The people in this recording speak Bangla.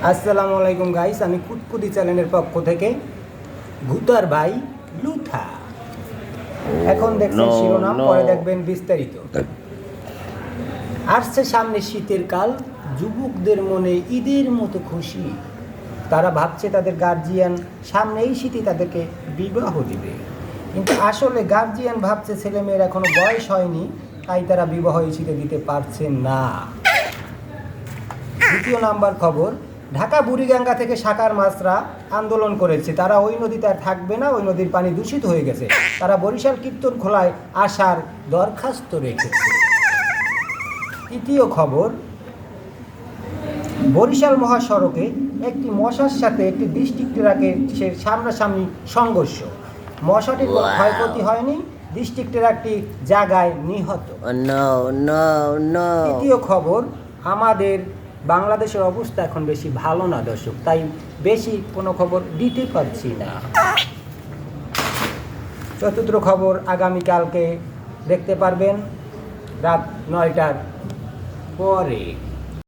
আসসালামু আলাইকুম গাইস, আমি কুতকুতি চ্যানেলের পক্ষ থেকে ঘুতার ভাই লুথা। এখন দেখছেন শিরোনাম, পরে দেখবেন বিস্তারিত। আসছে সামনে শীতের কাল, যুবকদের মনে ঈদের মতো খুশি। তারা ভাবছে তাদের গার্জিয়ান সামনে এই শীতে তাদেরকে বিবাহ দিবে, কিন্তু আসলে গার্জিয়ান ভাবছে ছেলেমেয়ের এখনো বয়স হয়নি, তাই তারা বিবাহ এই শীতে দিতে পারছে না। দ্বিতীয় নাম্বার খবর, ঢাকা বুড়িগঙ্গা থেকে সাকার মাছরা আন্দোলন করেছে। তারা ওই নদীতে আর থাকবে না, ওই নদীর পানি দূষিত হয়ে গেছে। তারা বরিশাল কীর্তন খোলায় আসার দরখাস্ত রেখেছে। তৃতীয় খবর, বরিশাল মহাসড়কে একটি মশার সাথে একটি ডিস্ট্রিক্ট ট্রাকের সামনাসামনি সংঘর্ষ। মশাটির কোনো ক্ষয়ক্ষতি হয়নি, ডিস্ট্রিক্টের একটি জায়গায় নিহত। তৃতীয় খবর, আমাদের বাংলাদেশের অবস্থা এখন বেশি ভালো না দর্শক, তাই বেশি কোনো খবর দিতে পারছি না। চতুর্থ খবর, আগামীকালকে দেখতে পারবেন রাত 9টার পরে।